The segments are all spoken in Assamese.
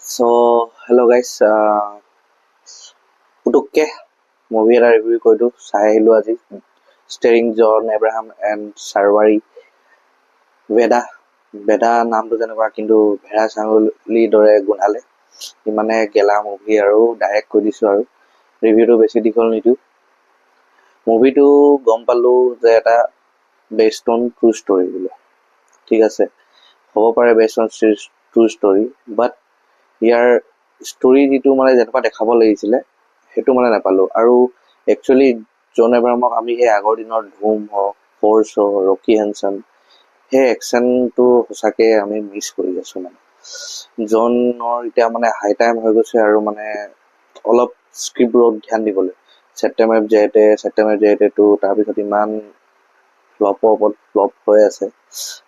So, hello guys. পুতুককে মুভি এটা ৰিভিউ কৰিলোঁ চাই আহিলোঁ আজি ষ্টেৰিং জন এব্ৰাহাম এণ্ড চাৰৱাৰী বেদা নামটো যেনেকুৱা কিন্তু ভেড়া ছাগলীৰ দৰে গোন্ধালে ইমানে গেলা মুভি আৰু ডাইৰেক্ট কৈ দিছোঁ আৰু ৰিভিউটো বেছি দীঘল নিদিওঁ মুভিটো গম পালোঁ যে এটা বেছড অন ট্ৰু ষ্টৰী বোলে ঠিক আছে হ'ব পাৰে based on true story but year story যিটো মানে যেনেকুৱা দেখাব লাগিছিলে সেইটো মানে নাপালোঁ আৰু একচুৱেলি জন এব্ৰাহামক আমি সেই আগৰ দিনৰ ধুম হওক ফ'ৰ্চ হওক ৰকি হেনচন সেই একশ্যনটো সঁচাকৈ আমি মিছ কৰি আছোঁ মানে জনৰ এতিয়া মানে হাই টাইম হৈ গৈছে আৰু মানে অলপ স্ক্ৰিপ্টবোৰত ধ্যান দিবলৈ ছেপ্টেম্বৰ জেটেটো তাৰপিছত ইমান ফ্লপৰ ওপৰত ফ্লপ হৈ আছে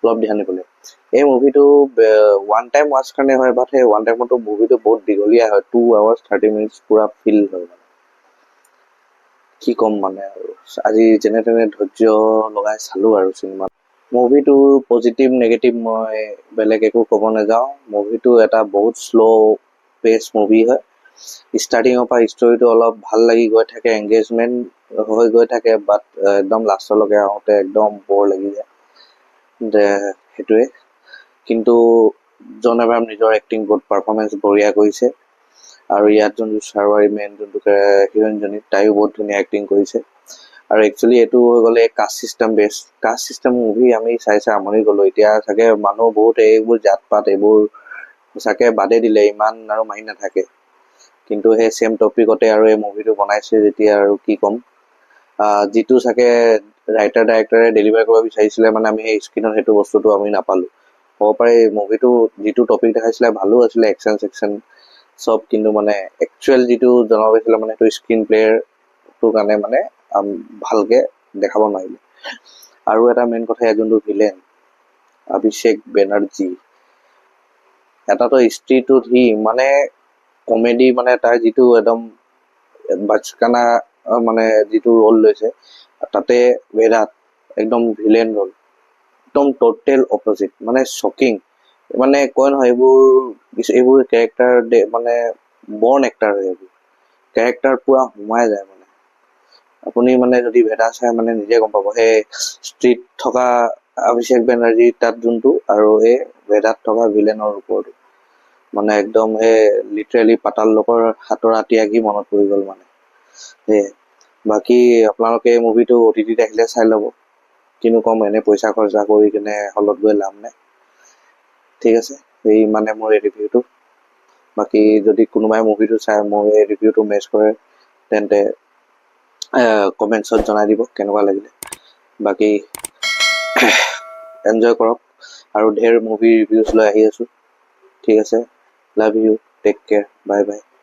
অলপ ধ্যান দিবলৈ এই মুভিটো ওৱান টাইম ৱাচ কাৰণে হয় বাট সেই ওৱান টাইমতো মুভিটো বহুত দীঘলীয়া হয় 2 hours 30 minutes পুৰা ফিল হয় মানে কি ক'ম মানে আৰু আজি যেনে তেনে ধৈৰ্য লগাই চালোঁ আৰু চিনেমাত মুভিটোৰ পজিটিভ নেগেটিভ মই বেলেগ একো ক'ব নাযাওঁ মুভিটো এটা বহুত শ্ল' পেচ মুভি হয় ষ্টাৰ্টিঙৰ পৰা ষ্টৰিটো অলপ ভাল লাগি গৈ থাকে এংগেজমেণ্ট হৈ গৈ থাকে বাট একদম লাষ্টলৈকে আহোঁতে একদম বৰ লাগি যায় সেইটোৱে কিন্তু জন এব্ৰাহাম নিজৰ এক্টিং বহুত পাৰফৰ্মেঞ্চ বঢ়িয়া কৰিছে আৰু ইয়াত যোনটো চাৰৱাৰী মেইন যোনটো হিৰইনজনী তাইও বহুত ধুনীয়া এক্টিং কৰিছে আৰু একচুৱেলি এইটো হৈ গ'লে কাষ্ট চিষ্টেম মুভি আমি চাই আমনি গ'লোঁ এতিয়া চাগে মানুহ বহুত এইবোৰ জাত পাত এইবোৰ চাগে বাদেই দিলে ইমান আৰু মাৰি নাথাকে কিন্তু সেই চেম টপিকতে আৰু এই মুভিটো বনাইছে যেতিয়া আৰু কি ক'ম যিটো চাগে ৰাইটাৰ ডাইৰেক্টৰে ডেলিভাৰ কৰিব বিচাৰিছিলে মানে আমি সেই স্ক্ৰীণত সেইটো বস্তুটো আমি নাপালোঁ হ'ব পাৰে মুভিটো যিটো টপিক দেখাইছিলে ভালো আছিলে একশ্যন চব কিন্তু মানে একচুৱেল যিটো জনাব পাৰিছিলে মানে সেইটো স্ক্ৰীন প্লেয়াৰটোৰ কাৰণে মানে ভালকৈ দেখাব নোৱাৰিলে আৰু এটা মেইন কথা যোনটো ভিলেন অভিষেক বেনাৰ্জী এটাতো স্ত্ৰীটোত সি মানে কমেডি মানে তাৰ যিটো একদম বাচকানা মানে যিটো ৰোল লৈছে তাতে বেদাত একদম ভিলেন ৰোল একদম টোটেল অপজিট মানে শ্বকিং মানে কয় নহয় এইবোৰ কেৰেক্টাৰ মানে বৰ্ণ এক্টাৰ হয় এইবোৰ কেৰেক্টাৰ পূৰা সোমাই যায় মানে আপুনি মানে যদি ভেদা চাই মানে নিজে গম পাব সেই ষ্ট্ৰীট থকা অভিষেক বেনাৰ্জী তাত যোনটো আৰু এই ভেদাত থকা ভিলেনৰ ওপৰতো মানে একদম সেই লিটাৰেলি পাতাল লোকৰ হাতৰ আতিয়াগি মনত পৰি গ'ল মানে সেয়ে বাকী আপোনালোকে এই মুভিটো OTTত আহিলে চাই ল'ব কিনো কম এনে পইচা খৰচা কৰি কিনে হলত গৈ লাভ নাই ঠিক আছে এই মানে মোৰ এই ৰিভিউটো বাকী যদি কোনোবাই মুভিটো চাই মোৰ এই ৰিভিউটো মেচ কৰে তেন্তে কমেণ্টছত জনাই দিব কেনেকুৱা লাগিলে বাকী এনজয় কৰক আৰু ঢেৰ মুভি ৰিভিউজ লৈ আহি আছোঁ ঠিক আছে love you take care bye by